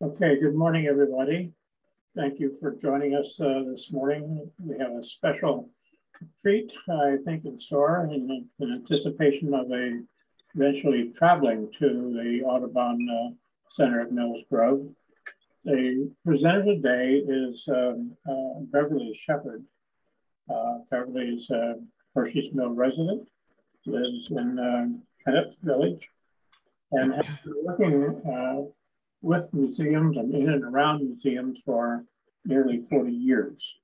Okay, good morning, everybody. Thank you for joining us this morning. We have a special treat, I think, in store in anticipation of eventually traveling to the Audubon Center at Mills Grove. The presenter today is Beverly Shepard. Beverly is a Hershey's Mill resident, lives in Kennett Village, and has been working with museums and in and around museums for nearly 40 years.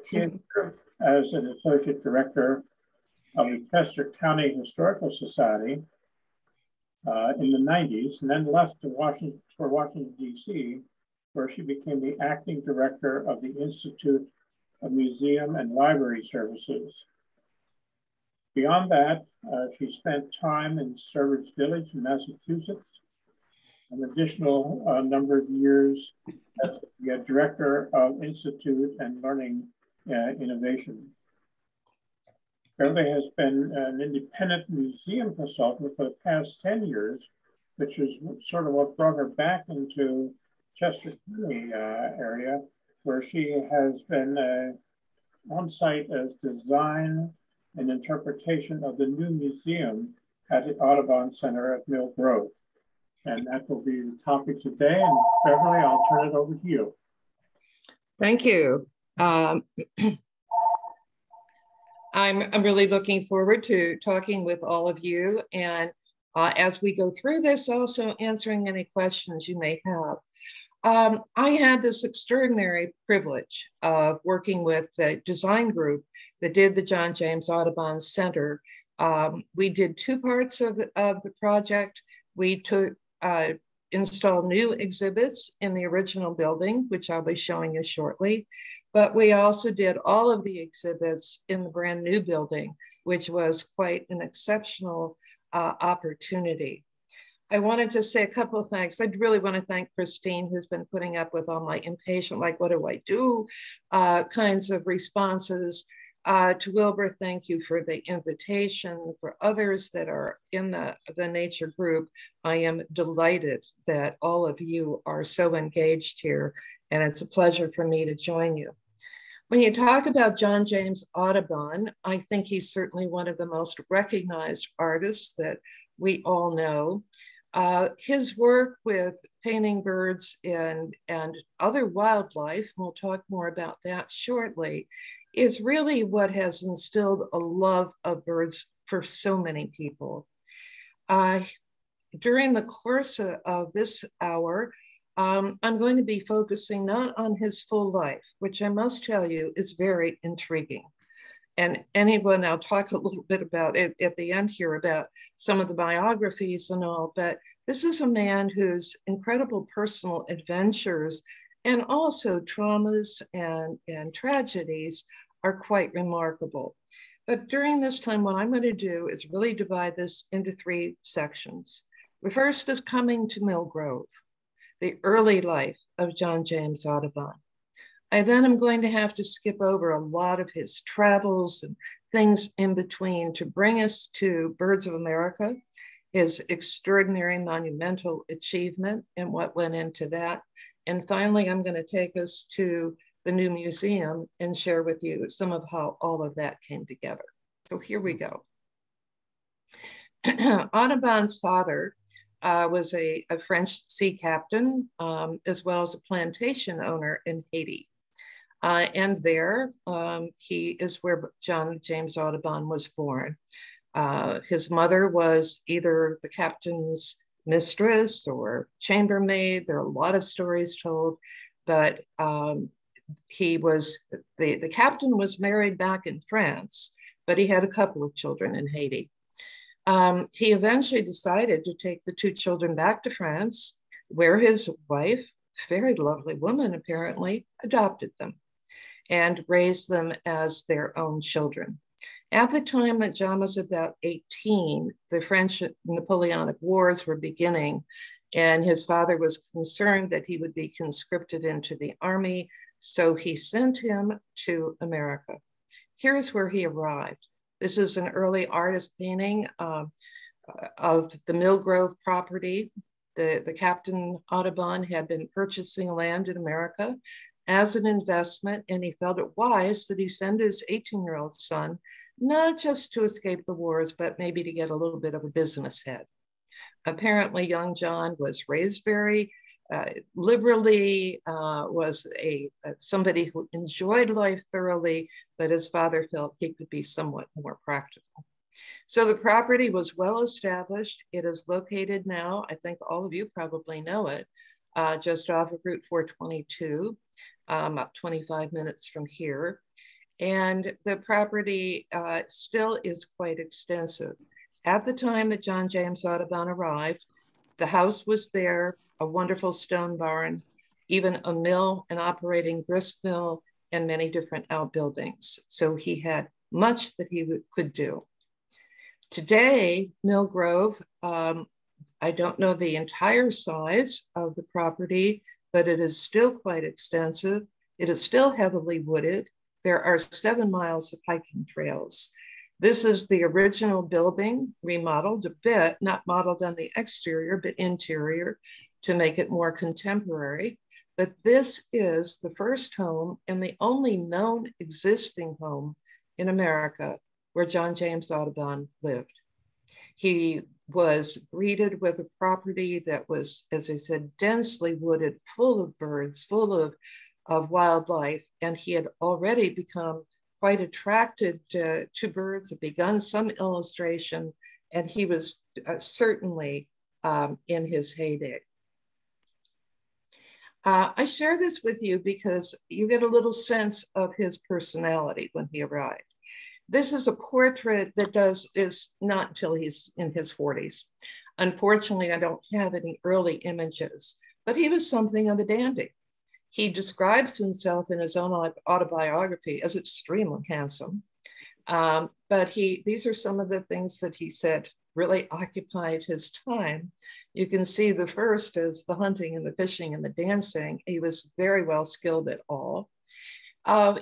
She served as an associate director of the Chester County Historical Society in the 90s, and then left to Washington, D.C., where she became the acting director of the Institute of Museum and Library Services. Beyond that, she spent time in Sturbridge Village in Massachusetts, an additional number of years as the director of Institute and Learning Innovation. Beverly has been an independent museum consultant for the past 10 years, which is sort of what brought her back into Chester County area, where she has been on site as design and interpretation of the new museum at the Audubon Center at Mill Grove. And that will be the topic today. And Beverly, I'll turn it over to you. Thank you. I'm really looking forward to talking with all of you. And as we go through this, also answering any questions you may have. I had this extraordinary privilege of working with the design group that did the John James Audubon Center. We did two parts of the project. We installed new exhibits in the original building, which I'll be showing you shortly. But we also did all of the exhibits in the brand new building, which was quite an exceptional opportunity. I wanted to say a couple of things. I really want to thank Christine, who's been putting up with all my impatient, like, what do I do, kinds of responses. To Wilbur, thank you for the invitation. For others that are in the nature group, I am delighted that all of you are so engaged here, and it's a pleasure for me to join you. When you talk about John James Audubon, I think he's certainly one of the most recognized artists that we all know. His work with painting birds and other wildlife, we'll talk more about that shortly, is really what has instilled a love of birds for so many people. During the course of this hour, I'm going to be focusing not on his full life, which I must tell you is very intriguing. And I'll talk a little bit about it at the end here about some of the biographies and all, but this is a man whose incredible personal adventures and also traumas and tragedies are quite remarkable. But during this time, what I'm going to do is really divide this into three sections. The first is coming to Mill Grove, the early life of John James Audubon. I then am going to have to skip over a lot of his travels and things in between to bring us to Birds of America, his extraordinary monumental achievement and what went into that. And finally, I'm going to take us to the new museum and share with you some of how all of that came together. So here we go. Audubon's father was a French sea captain, as well as a plantation owner in Haiti. And there, he is where John James Audubon was born. His mother was either the captain's mistress or chambermaid. There are a lot of stories told, but the captain was married back in France, but he had a couple of children in Haiti. He eventually decided to take the two children back to France, where his wife, very lovely woman apparently, adopted them and raised them as their own children. At the time that John was about 18, the French Napoleonic Wars were beginning, and his father was concerned that he would be conscripted into the army, so he sent him to America. Here's where he arrived. This is an early artist painting of the Mill Grove property. The Captain Audubon had been purchasing land in America as an investment, and he felt it wise that he send his 18-year-old son, not just to escape the wars, but maybe to get a little bit of a business head. Apparently, young John was raised very liberally, was somebody who enjoyed life thoroughly, but his father felt he could be somewhat more practical. So the property was well established. It is located now, I think all of you probably know it, just off of Route 422, about 25 minutes from here. And the property still is quite extensive. At the time that John James Audubon arrived, the house was there, a wonderful stone barn, even a mill, an operating grist mill, and many different outbuildings. So he had much that he could do. Today, Mill Grove, I don't know the entire size of the property, but it is still quite extensive. It is still heavily wooded. There are 7 miles of hiking trails. This is the original building, remodeled a bit, not modeled on the exterior, but interior to make it more contemporary. But this is the first home and the only known existing home in America where John James Audubon lived. He was greeted with a property that was, as I said, densely wooded, full of birds, full of wildlife, and he had already become quite attracted to birds, had begun some illustration, and he was certainly in his heyday. I share this with you because you get a little sense of his personality when he arrived. This is a portrait that is not until he's in his 40s. Unfortunately, I don't have any early images, but he was something of a dandy. He describes himself in his own autobiography as extremely handsome. But these are some of the things that he said really occupied his time. You can see the first is the hunting and the fishing and the dancing. He was very well skilled at all.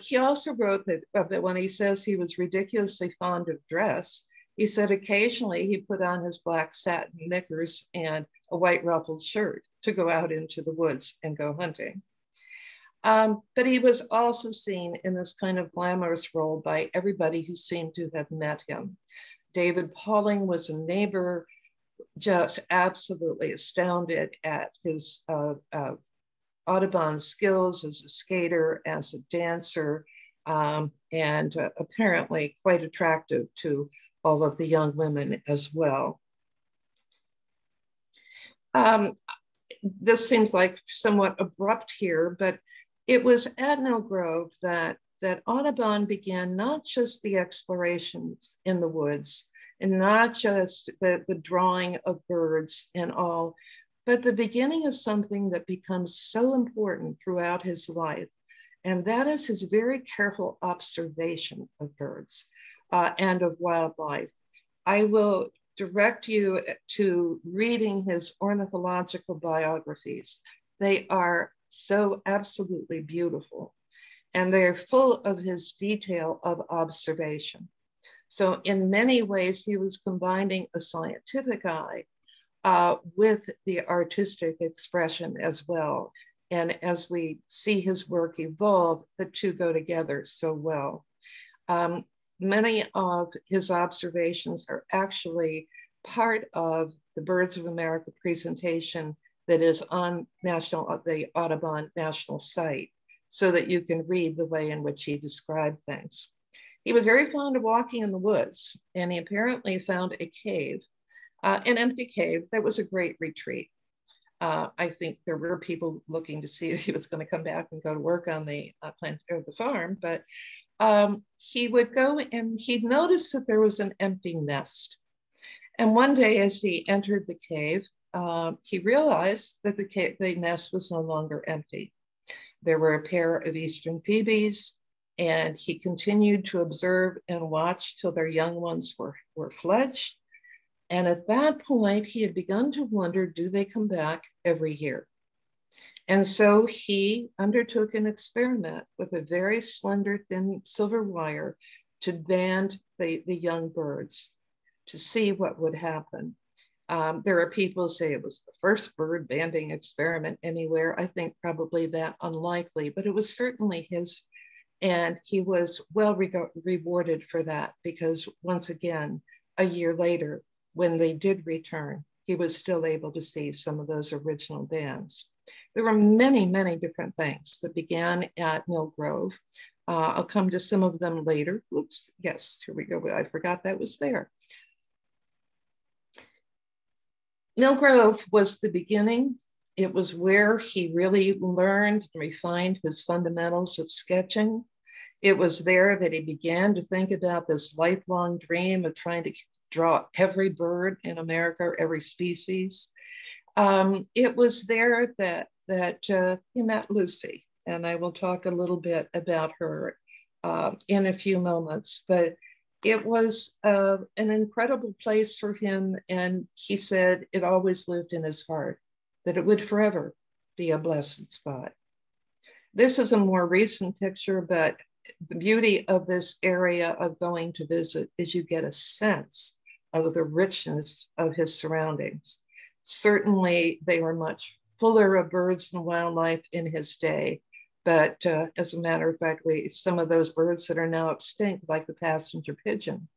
He also wrote that when he says he was ridiculously fond of dress, he said occasionally he put on his black satin knickers and a white ruffled shirt to go out into the woods and go hunting. But he was also seen in this kind of glamorous role by everybody who seemed to have met him. David Pauling was a neighbor, just absolutely astounded at his Audubon skills as a skater, as a dancer, and apparently quite attractive to all of the young women as well. This seems like somewhat abrupt here, but it was at Mill Grove that Audubon began not just the explorations in the woods and not just the drawing of birds and all, but the beginning of something that becomes so important throughout his life. And that is his very careful observation of birds and of wildlife. I will direct you to reading his ornithological biographies. They are so absolutely beautiful, and they're full of his detail of observation. So in many ways, he was combining a scientific eye with the artistic expression as well. And as we see his work evolve, the two go together so well. Many of his observations are actually part of the Birds of America presentation that is on the Audubon National Site, so that you can read the way in which he described things. He was very fond of walking in the woods, and he apparently found a cave, an empty cave that was a great retreat. I think there were people looking to see if he was going to come back and go to work on the plant or the farm, but he would go and he'd notice that there was an empty nest. And one day as he entered the cave, he realized that the nest was no longer empty. There were a pair of eastern phoebes, and he continued to observe and watch till their young ones were fledged. And at that point, he had begun to wonder, do they come back every year? And so he undertook an experiment with a very slender, thin silver wire to band the young birds to see what would happen. There are people who say it was the first bird banding experiment anywhere. I think probably that unlikely, but it was certainly his, and he was well rewarded for that, because once again, a year later, when they did return, he was still able to see some of those original bands. There were many, many different things that began at Mill Grove. I'll come to some of them later. Oops, yes, here we go. I forgot that was there. Mill Grove was the beginning. It was where he really learned and refined his fundamentals of sketching. It was there that he began to think about this lifelong dream of trying to draw every bird in America, every species. It was there that he met Lucy, and I will talk a little bit about her in a few moments, but it was an incredible place for him, and he said it always lived in his heart, that it would forever be a blessed spot. This is a more recent picture, but the beauty of this area of going to visit is you get a sense of the richness of his surroundings. Certainly, they were much fuller of birds and wildlife in his day, but as a matter of fact, some of those birds that are now extinct, like the passenger pigeon,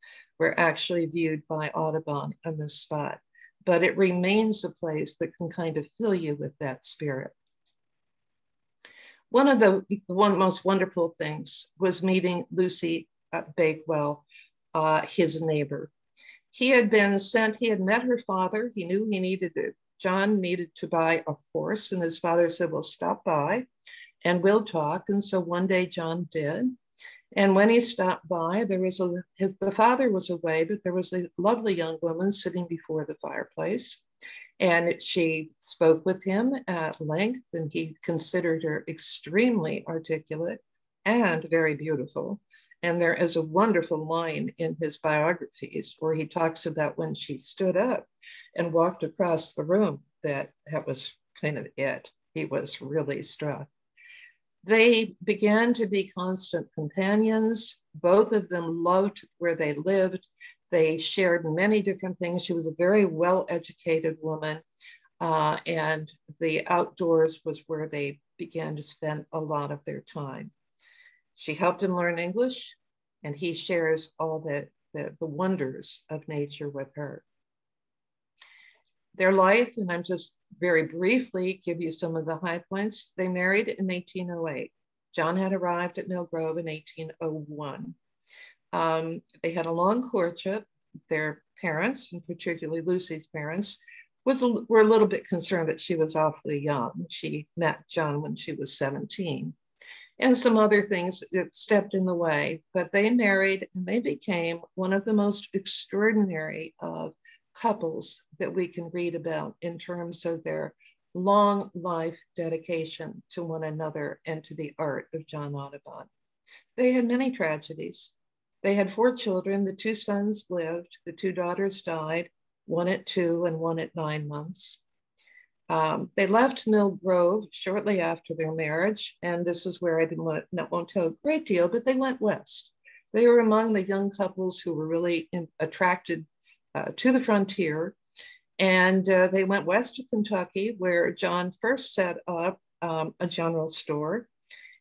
were actually viewed by Audubon on this spot. But it remains a place that can kind of fill you with that spirit. One of the most wonderful things was meeting Lucy Bakewell, his neighbor. He had met her father. He knew John needed to buy a horse, and his father said, well, stop by and we'll talk. And so one day John did. And when he stopped by, the father was away, but there was a lovely young woman sitting before the fireplace. And she spoke with him at length, and he considered her extremely articulate and very beautiful. And there is a wonderful line in his biographies where he talks about when she stood up and walked across the room, that was kind of it. He was really struck. They began to be constant companions. Both of them loved where they lived. They shared many different things. She was a very well-educated woman, and the outdoors was where they began to spend a lot of their time. She helped him learn English, and he shares all the wonders of nature with her. Their life, and I'm just very briefly give you some of the high points. They married in 1808. John had arrived at Mill Grove in 1801. They had a long courtship. Their parents, and particularly Lucy's parents, were a little bit concerned that she was awfully young. She met John when she was 17. And some other things that stepped in the way, but they married and they became one of the most extraordinary of couples that we can read about in terms of their long life dedication to one another and to the art of John Audubon. They had many tragedies. They had 4 children. The 2 sons lived. The 2 daughters died, one at 2 and one at 9 months. They left Mill Grove shortly after their marriage, and this is where I won't tell a great deal, but they went west. They were among the young couples who were really attracted to the frontier, and they went west to Kentucky, where John first set up a general store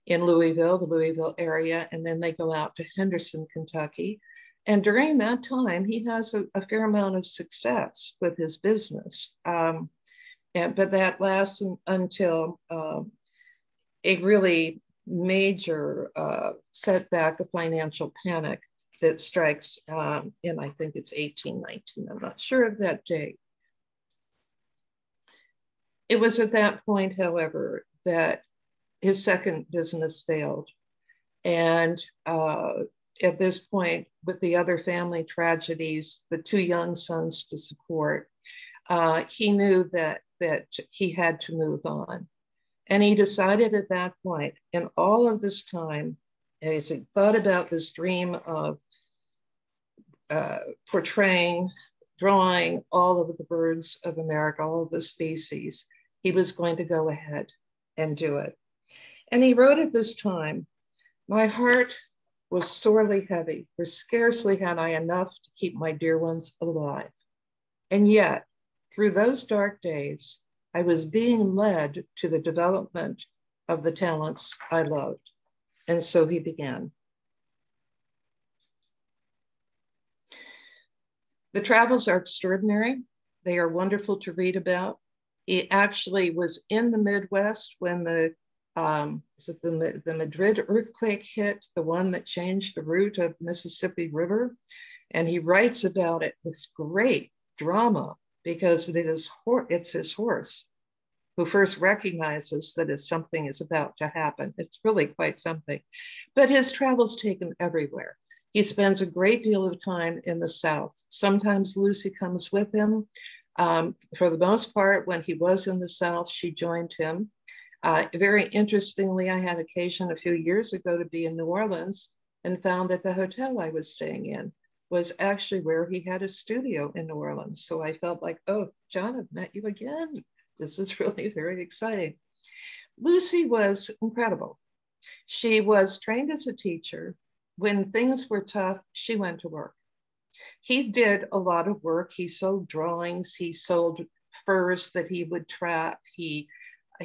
in Louisville, the Louisville area, and then they go out to Henderson, Kentucky. And during that time, he has a fair amount of success with his business. But that lasts until a really major setback, a financial panic that strikes in, I think it's 1819. I'm not sure of that date. It was at that point, however, that his second business failed. And at this point, with the other family tragedies, the 2 young sons to support, he knew that he had to move on. And he decided at that point, in all of this time, as he thought about this dream of portraying, drawing all of the birds of America, all of the species, he was going to go ahead and do it. And he wrote at this time, "My heart was sorely heavy, for scarcely had I enough to keep my dear ones alive. And yet Through those dark days, I was being led to the development of the talents I loved. And so he began. The travels are extraordinary. They are wonderful to read about. He actually was in the Midwest when the Madrid earthquake hit, the one that changed the route of the Mississippi River. And he writes about it with great drama because it's his horse who first recognizes that something is about to happen. It's really quite something. But his travels take him everywhere. He spends a great deal of time in the South. Sometimes Lucy comes with him. For the most part, when he was in the South, she joined him. Very interestingly, I had occasion a few years ago to be in New Orleans and found that the hotel I was staying in was actually where he had a studio in New Orleans. So I felt like, oh, John, I've met you again. This is really very exciting. Lucy was incredible. She was trained as a teacher. When things were tough, she went to work. He did a lot of work. He sold drawings. He sold furs that he would track. He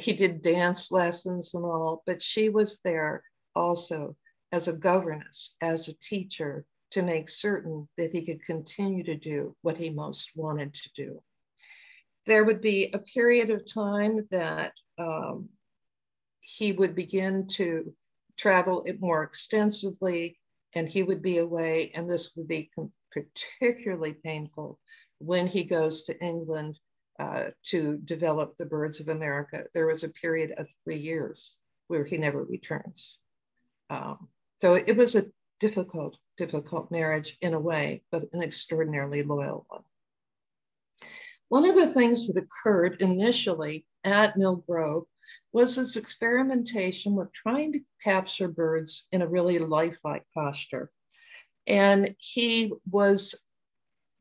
did dance lessons and all, but she was there also as a governess, as a teacher, to make certain that he could continue to do what he most wanted to do. There would be a period of time that he would begin to travel more extensively, and he would be away, and this would be particularly painful when he goes to England to develop the birds of America. There was a period of 3 years where he never returns. So it was a difficult marriage in a way, but an extraordinarily loyal one. One of the things that occurred initially at Mill Grove was this experimentation with trying to capture birds in a really lifelike posture. And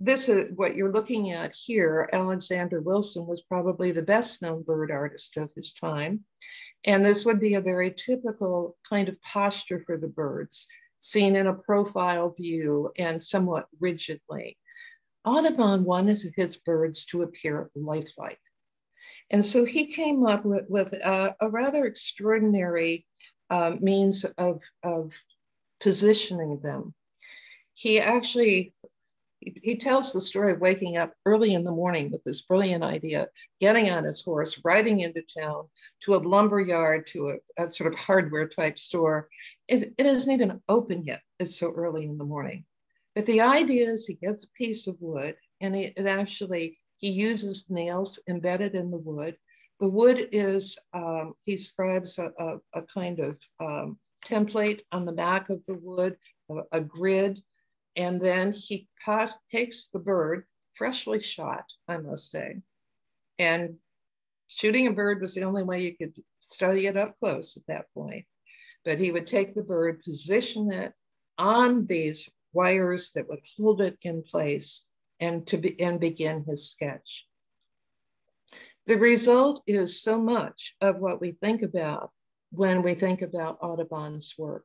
this is what you're looking at here. Alexander Wilson was probably the best known bird artist of his time. And this would be a very typical kind of posture for the birds, seen in a profile view and somewhat rigidly. Audubon wanted his birds to appear lifelike. And so he came up with a rather extraordinary means of positioning them. He tells the story of waking up early in the morning with this brilliant idea, getting on his horse, riding into town to a lumber yard, to a sort of hardware type store. It isn't even open yet. It's so early in the morning. But the idea is he gets a piece of wood and he uses nails embedded in the wood. The wood is, he scribes a kind of template on the back of the wood, a grid. And then he takes the bird, freshly shot, I must say. And shooting a bird was the only way you could study it up close at that point. But he would take the bird, position it on these wires that would hold it in place and begin his sketch. The result is so much of what we think about when we think about Audubon's work.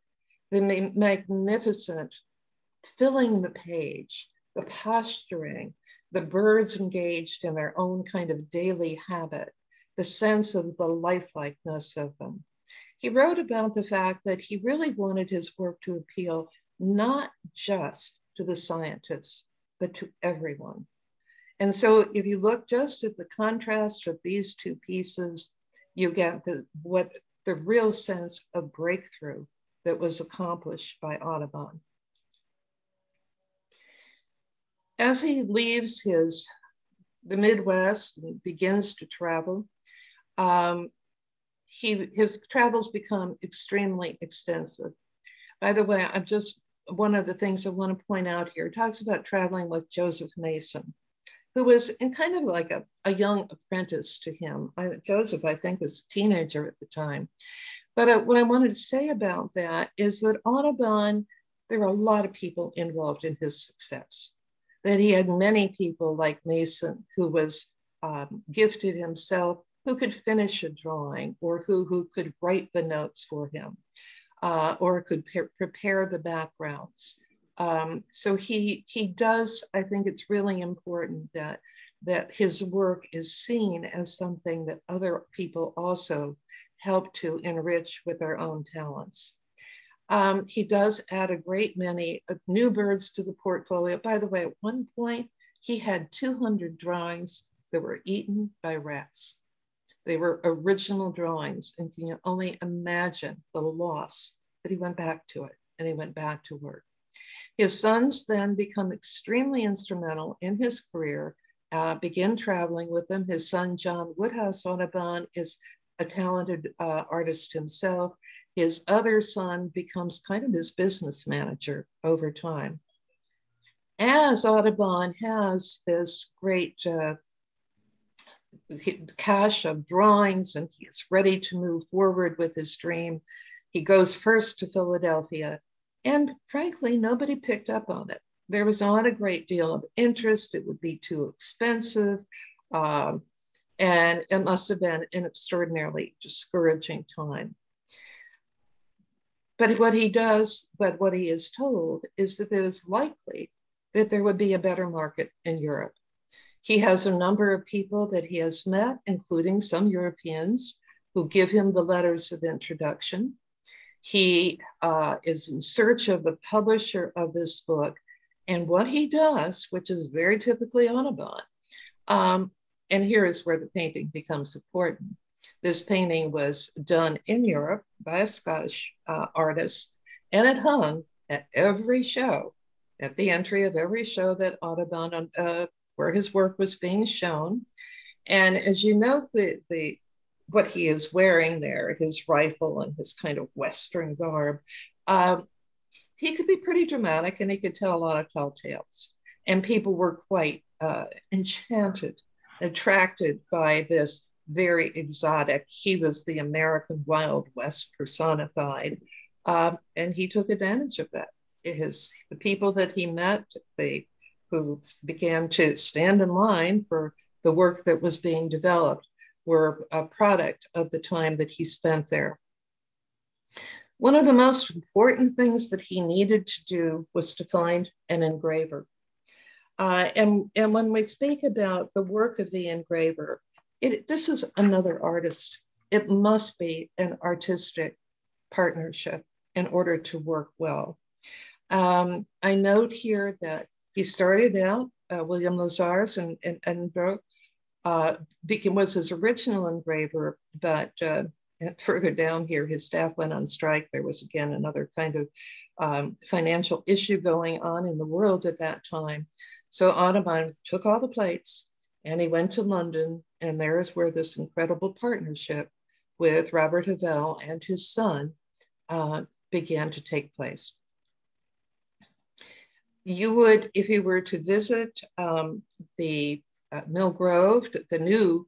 The magnificent filling the page, the posturing, the birds engaged in their own kind of daily habit, the sense of the lifelikeness of them. He wrote about the fact that he really wanted his work to appeal not just to the scientists, but to everyone. And so if you look just at the contrast of these two pieces, you get the real sense of breakthrough that was accomplished by Audubon. As he leaves the Midwest and begins to travel, his travels become extremely extensive. By the way, one of the things I want to point out here, talks about traveling with Joseph Mason, who was in kind of like a young apprentice to him. Joseph, I think, was a teenager at the time. But what I wanted to say about that is that Audubon, there are a lot of people involved in his success. That he had many people like Mason, who was gifted himself, who could finish a drawing, or who could write the notes for him, or could prepare the backgrounds. So he does, I think it's really important that his work is seen as something that other people also help to enrich with their own talents. He does add a great many new birds to the portfolio. By the way, at one point, he had 200 drawings that were eaten by rats. They were original drawings, and can you only imagine the loss? But he went back to it, and he went back to work. His sons then become extremely instrumental in his career, begin traveling with him. His son, John Woodhouse Audubon, is a talented artist himself. His other son becomes kind of his business manager over time. As Audubon has this great cache of drawings and he is ready to move forward with his dream, he goes first to Philadelphia, and frankly, nobody picked up on it. There was not a great deal of interest. It would be too expensive. And it must have been an extraordinarily discouraging time. But what he is told is that it is likely that there would be a better market in Europe. He has a number of people that he has met, including some Europeans, who give him the letters of introduction. He is in search of the publisher of this book. And what he does, which is very typically Audubon, and here is where the painting becomes important. This painting was done in Europe by a Scottish artist, and it hung at every show, at the entry of every show that Audubon, where his work was being shown. And as you note, what he is wearing there, his rifle and his kind of Western garb, he could be pretty dramatic and he could tell a lot of tall tales. And people were quite enchanted, attracted by this very exotic. He was the American Wild West personified, and he took advantage of that. The people that he met, who began to stand in line for the work that was being developed, were a product of the time that he spent there. One of the most important things that he needed to do was to find an engraver. And when we speak about the work of the engraver, this is another artist. It must be an artistic partnership in order to work well. I note here that he started out, William Lazars in Edinburgh, was his original engraver, but further down here, his staff went on strike. There was again another kind of financial issue going on in the world at that time. So Audubon took all the plates and he went to London, and there is where this incredible partnership with Robert Havell and his son began to take place. You would, if you were to visit the Mill Grove, the new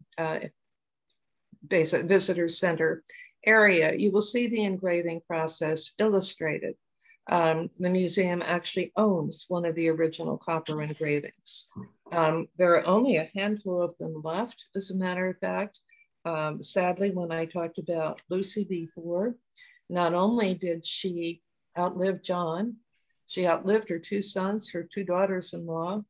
visitor center area, you will see the engraving process illustrated. The museum actually owns one of the original copper engravings. There are only a handful of them left, as a matter of fact. Sadly, when I talked about Lucy before, not only did she outlive John, she outlived her two sons, her two daughters-in-law.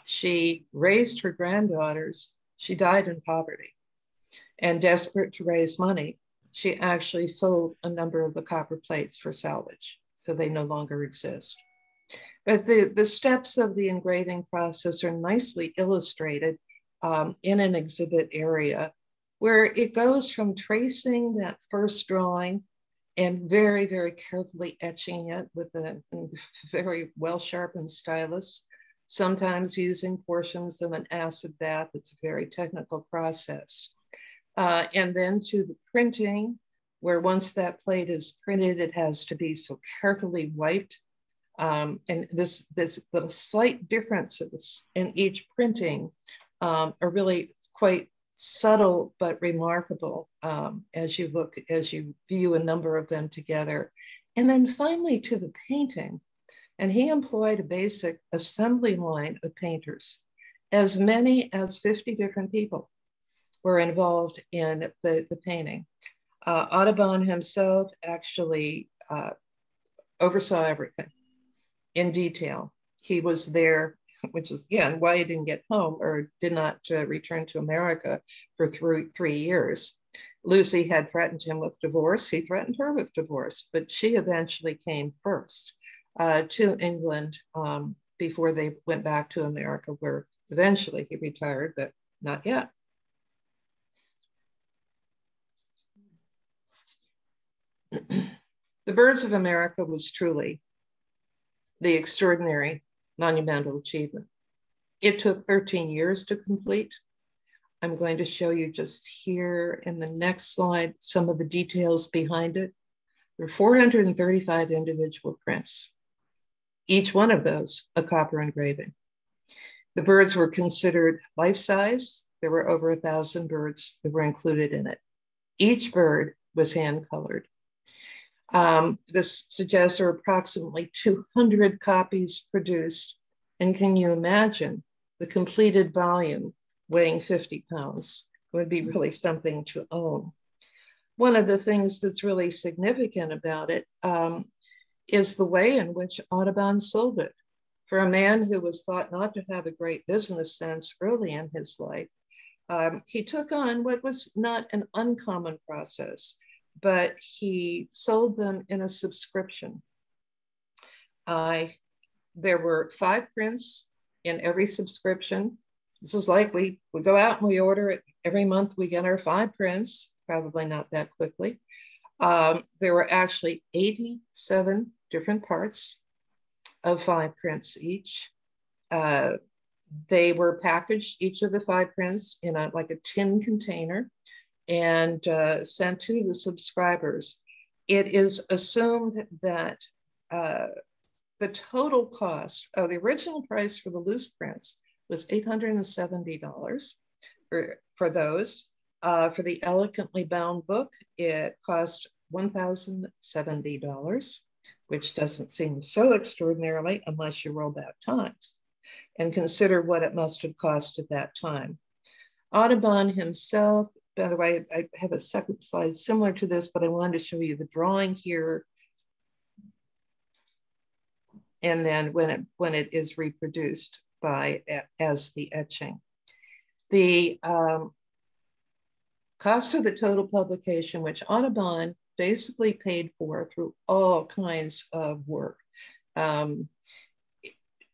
She raised her granddaughters. She died in poverty. And desperate to raise money, she actually sold a number of the copper plates for salvage, so they no longer exist. But the steps of the engraving process are nicely illustrated in an exhibit area, where it goes from tracing that first drawing and very, very carefully etching it with a very well-sharpened stylus, sometimes using portions of an acid bath. It's a very technical process. And then to the printing, where once that plate is printed, it has to be so carefully wiped. And this little slight differences in each printing are really quite subtle but remarkable as you view a number of them together. And then finally to the painting. And he employed a basic assembly line of painters. As many as 50 different people were involved in the painting. Audubon himself actually oversaw everything. in detail. He was there, which is again why he didn't get home or did not return to America for 3 years. Lucy had threatened him with divorce. He threatened her with divorce, but she eventually came first to England before they went back to America, where eventually he retired, but not yet. The Birds of America was truly the extraordinary monumental achievement. It took 13 years to complete. I'm going to show you just here in the next slide some of the details behind it. There are 435 individual prints, each one of those a copper engraving. The birds were considered life-size. There were over 1,000 birds that were included in it. Each bird was hand-colored. This suggests there are approximately 200 copies produced. And can you imagine the completed volume weighing 50 pounds? It would be really something to own. One of the things that's really significant about it is the way in which Audubon sold it. For a man who was thought not to have a great business sense early in his life, he took on what was not an uncommon process, but he sold them in a subscription. There were 5 prints in every subscription. This is like we go out and we order it every month. We get our 5 prints, probably not that quickly. There were actually 87 different parts of 5 prints each. They were packaged, each of the 5 prints, in like a tin container and sent to the subscribers. It is assumed that the total cost of the original price for the loose prints was $870 for those. For the elegantly bound book, it cost $1,070, which doesn't seem so extraordinarily unless you roll back times and consider what it must have cost at that time. Audubon himself, by the way, I have a second slide similar to this, but I wanted to show you the drawing here. And then when it is reproduced as the etching. The cost of the total publication, which Audubon basically paid for through all kinds of work,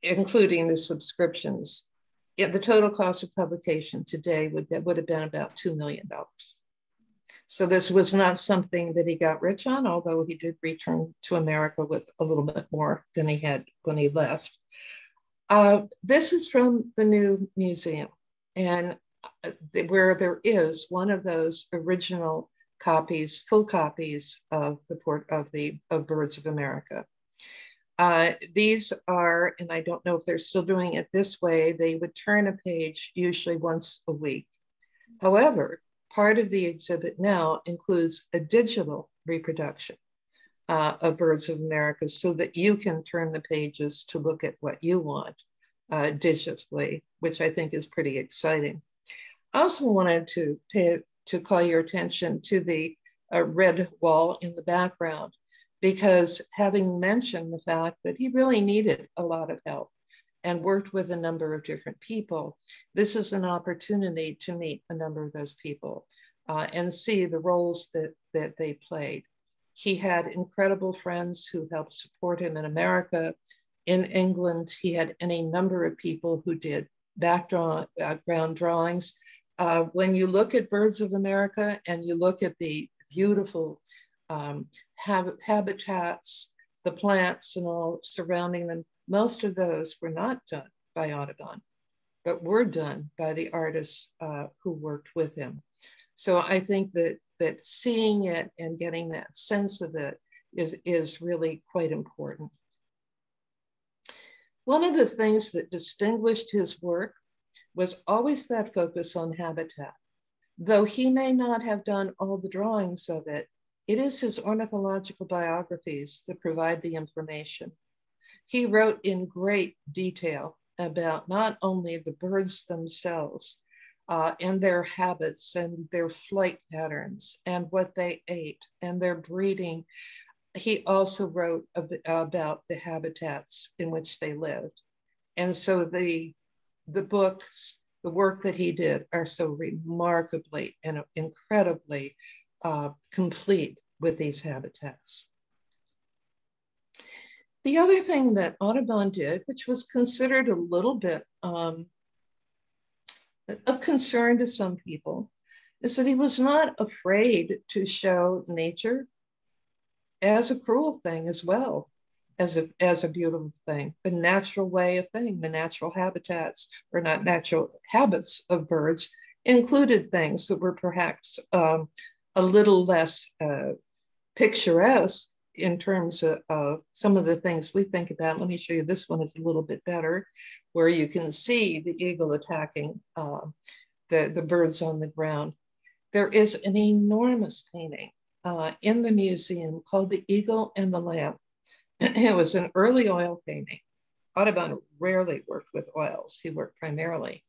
including the subscriptions. The total cost of publication today would have been about $2 million. So this was not something that he got rich on, although he did return to America with a little bit more than he had when he left. This is from the new museum, and where there is one of those original copies, full copies of Birds of America. These are, and I don't know if they're still doing it this way, they would turn a page usually once a week. However, part of the exhibit now includes a digital reproduction of Birds of America so that you can turn the pages to look at what you want digitally, which I think is pretty exciting. I also wanted to call your attention to the red wall in the background, because having mentioned the fact that he really needed a lot of help and worked with a number of different people, this is an opportunity to meet a number of those people and see the roles that they played. He had incredible friends who helped support him in America. In England, he had any number of people who did background drawings. When you look at Birds of America and you look at the beautiful habitats, the plants and all surrounding them, most of those were not done by Audubon, but were done by the artists who worked with him. So I think that seeing it and getting that sense of it is really quite important. One of the things that distinguished his work was always that focus on habitat. Though he may not have done all the drawings of it, it is his ornithological biographies that provide the information. He wrote in great detail about not only the birds themselves and their habits and their flight patterns and what they ate and their breeding. he also wrote about the habitats in which they lived. And so the books, the work that he did are so remarkably and incredibly complete with these habitats. The other thing that Audubon did, which was considered a little bit of concern to some people, is that he was not afraid to show nature as a cruel thing as well as a beautiful thing, the natural way of thing, the natural habitats, or not natural habits of birds, included things that were perhaps a little less picturesque in terms of some of the things we think about. Let me show you, this one is a little bit better, where you can see the eagle attacking the birds on the ground. There is an enormous painting in the museum called The Eagle and the Lamb. It was an early oil painting. Audubon rarely worked with oils. He worked primarily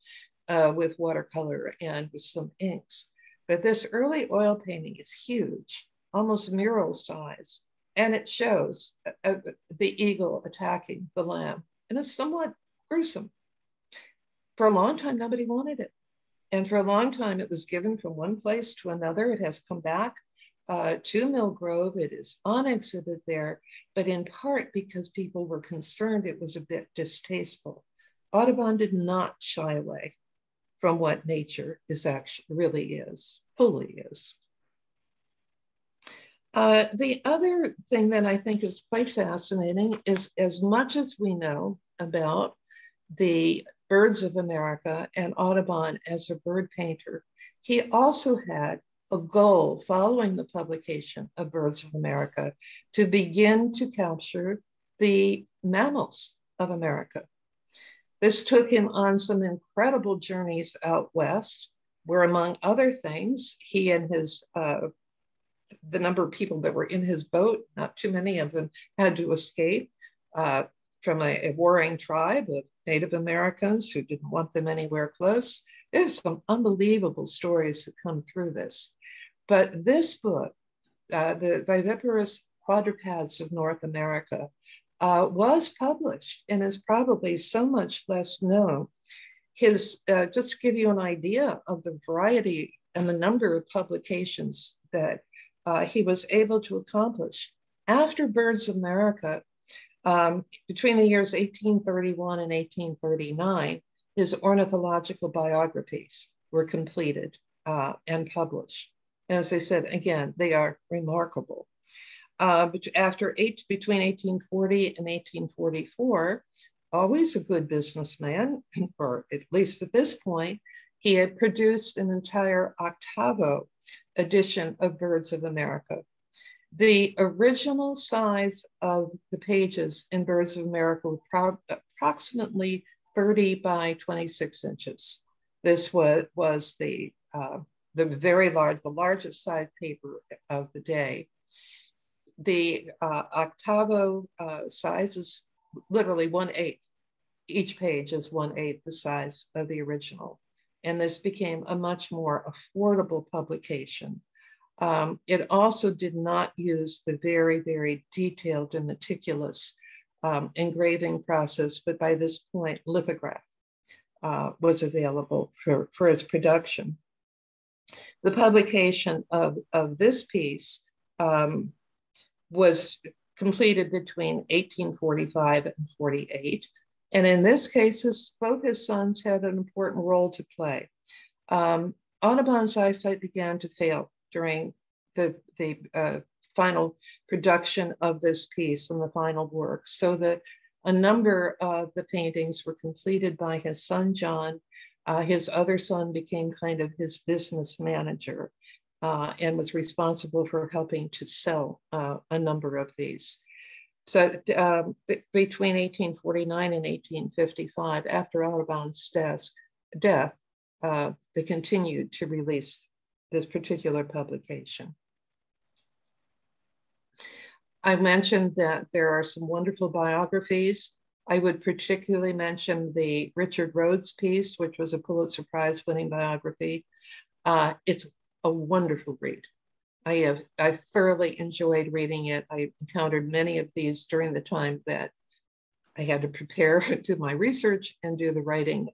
with watercolor and with some inks. But this early oil painting is huge, almost mural size. And it shows the eagle attacking the lamb. And it's somewhat gruesome. For a long time, nobody wanted it. And for a long time, it was given from one place to another. It has come back to Mill Grove. It is on exhibit there, but in part because people were concerned it was a bit distasteful. Audubon did not shy away from what nature is actually really is, fully is. The other thing that I think is quite fascinating is, as much as we know about the birds of America and Audubon as a bird painter, he also had a goal following the publication of Birds of America to begin to capture the mammals of America. This took him on some incredible journeys out west, where, among other things, he and his the number of people that were in his boat, not too many of them had to escape from a warring tribe of Native Americans who didn't want them anywhere close. There's some unbelievable stories that come through this. But this book, the Viviparous Quadrupeds of North America, was published and is probably so much less known. His, just to give you an idea of the variety and the number of publications that he was able to accomplish. After Birds of America, between the years 1831 and 1839, his ornithological biographies were completed and published. And as I said, again, they are remarkable. But between 1840 and 1844, always a good businessman, or at least at this point, he had produced an entire octavo edition of Birds of America. The original size of the pages in Birds of America were approximately 30 by 26 inches. This was the very large, the largest size paper of the day. The octavo size is literally 1/8. Each page is 1/8 the size of the original. And this became a much more affordable publication. It also did not use the very, very detailed and meticulous engraving process, but by this point, lithograph was available for its production. The publication of this piece was completed between 1845 and 48. And in this case, both his sons had an important role to play. Audubon's eyesight began to fail during the final production of this piece and the final work, so that a number of the paintings were completed by his son, John. His other son became kind of his business manager and was responsible for helping to sell a number of these. So between 1849 and 1855, after Audubon's death, they continued to release this particular publication. I mentioned that there are some wonderful biographies. I would particularly mention the Richard Rhodes piece, which was a Pulitzer Prize winning biography. It's a wonderful read. I thoroughly enjoyed reading it. I encountered many of these during the time that I had to prepare, do my research and do the writing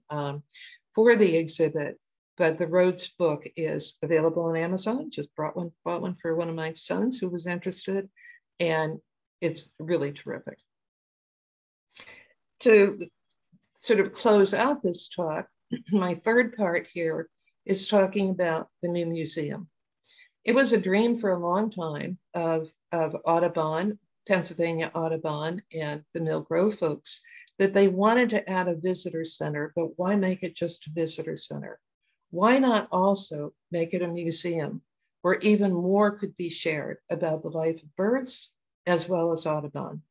for the exhibit. But the Rhodes book is available on Amazon. Just bought one for one of my sons who was interested, and it's really terrific. To sort of close out this talk, my third part here is talking about the new museum. It was a dream for a long time of Audubon, Pennsylvania Audubon, and the Mill Grove folks, that they wanted to add a visitor center, but why make it just a visitor center? Why not also make it a museum where even more could be shared about the life of birds as well as Audubon?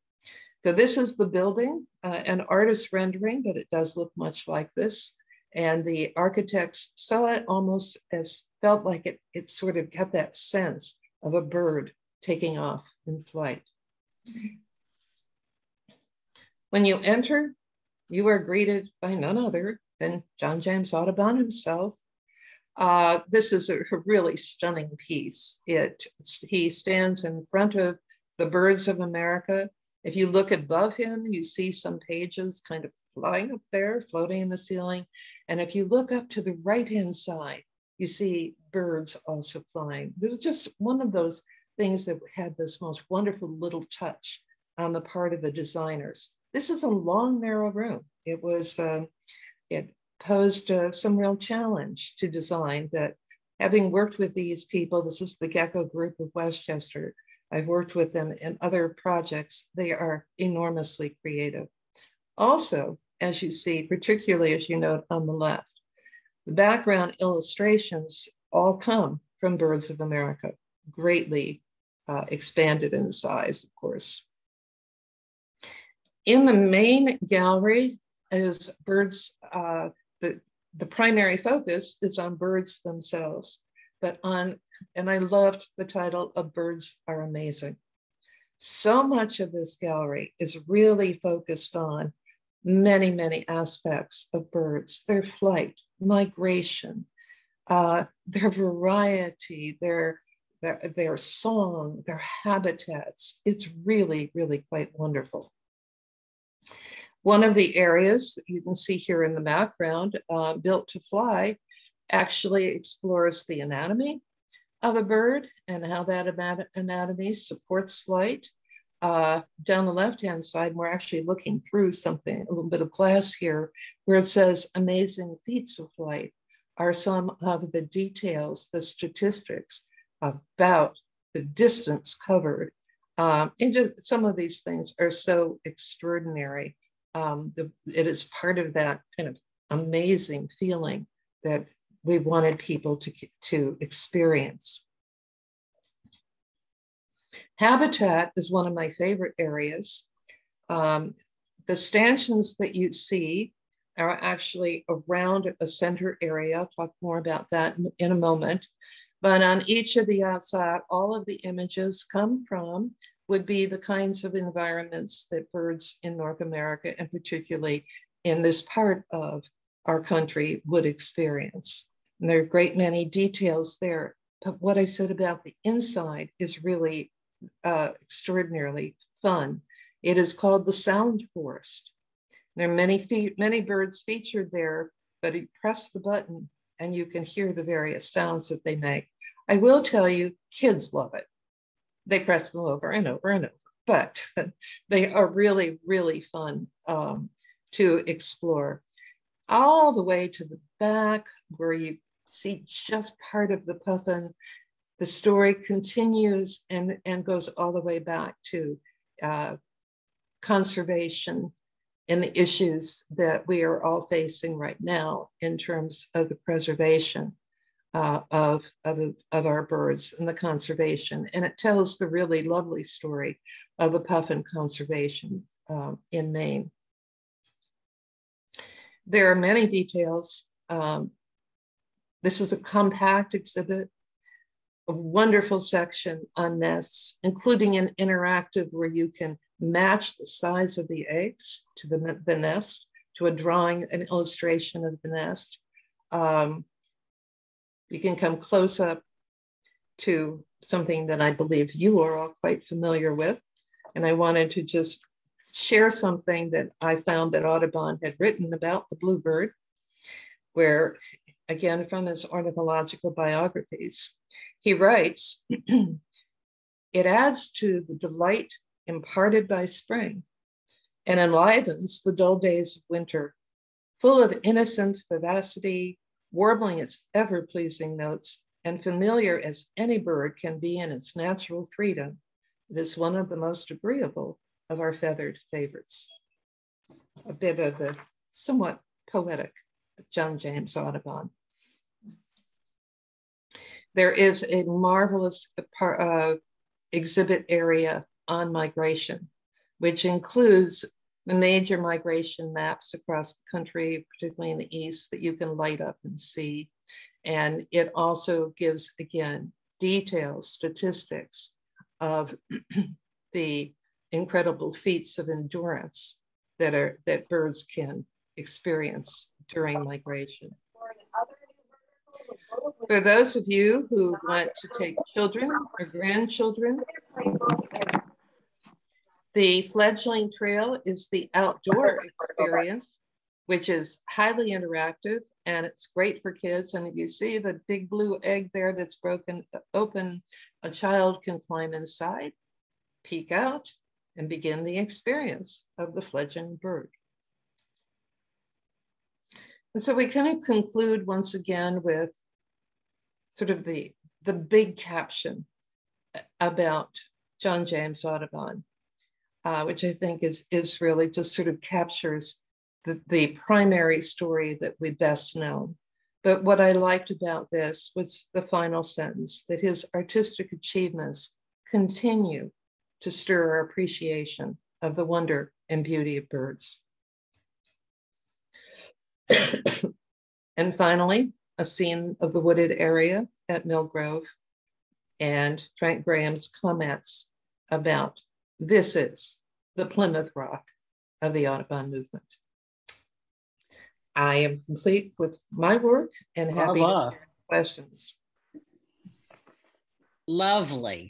So this is the building, an artist rendering, but it does look much like this. And the architects saw it almost as, felt like it sort of got that sense of a bird taking off in flight. When you enter, you are greeted by none other than John James Audubon himself. This is a really stunning piece. He stands in front of the birds of America. If you look above him, you see some pages kind of flying up there, floating in the ceiling. And if you look up to the right-hand side, you see birds also flying. There was just one of those things that had this most wonderful little touch on the part of the designers. This is a long, narrow room. It posed some real challenge to design, but having worked with these people, this is the Gecko group of Westchester, I've worked with them in other projects. They are enormously creative. Also, as you see, particularly as you note on the left, the background illustrations all come from Birds of America, greatly expanded in size, of course. In the main gallery is birds, the primary focus is on birds themselves, and I loved the title of Birds Are Amazing. So much of this gallery is really focused on many, many aspects of birds, their flight, migration, their variety, their song, their habitats. It's really, really quite wonderful. One of the areas that you can see here in the background, Built to Fly, actually explores the anatomy of a bird and how that anatomy supports flight. Down the left-hand side, we're actually looking through something, a little bit of glass here, where it says amazing feats of flight are some of the details, the statistics about the distance covered. And just some of these things are so extraordinary. It is part of that kind of amazing feeling that we wanted people to experience. Habitat is one of my favorite areas. The stanchions that you see are actually around a center area. I'll talk more about that in a moment. But on each of the outside, all of the images come from would be the kinds of environments that birds in North America, and particularly in this part of our country, would experience. And there are a great many details there. But what I said about the inside is really extraordinarily fun. It is called the Sound Forest. There are many birds featured there, but you press the button and you can hear the various sounds that they make. I will tell you, kids love it. They press them over and over and over, but they are really, really fun to explore. All the way to the back where you see just part of the puffin, the story continues and goes all the way back to conservation and the issues that we are all facing right now in terms of the preservation of our birds and the conservation. And it tells the really lovely story of the puffin conservation in Maine. There are many details. This is a compact exhibit, a wonderful section on nests, including an interactive where you can match the size of the eggs to the nest, to a drawing, an illustration of the nest. You can come close up to something that I believe you are all quite familiar with. And I wanted to just share something that I found that Audubon had written about the bluebird, where, again, from his ornithological biographies, he writes, "It adds to the delight imparted by spring and enlivens the dull days of winter, full of innocent vivacity, warbling its ever-pleasing notes, and familiar as any bird can be in its natural freedom. It is one of the most agreeable of our feathered favorites." A bit of the somewhat poetic John James Audubon. There is a marvelous exhibit area on migration, which includes the major migration maps across the country, particularly in the East, that you can light up and see. And it also gives, again, details, statistics of the incredible feats of endurance that birds can experience during migration. For those of you who want to take children or grandchildren, the fledgling trail is the outdoor experience, which is highly interactive, and it's great for kids. And if you see the big blue egg there that's broken open, a child can climb inside, peek out, and begin the experience of the fledgling bird. And so we kind of conclude once again with sort of the big caption about John James Audubon, which I think is really just sort of captures the primary story that we best know. But what I liked about this was the final sentence, that his artistic achievements continue to stir our appreciation of the wonder and beauty of birds. And finally, a scene of the wooded area at Mill Grove and Frank Graham's comments about this is the Plymouth Rock of the Audubon movement. I am complete with my work and happy to share questions. Lovely.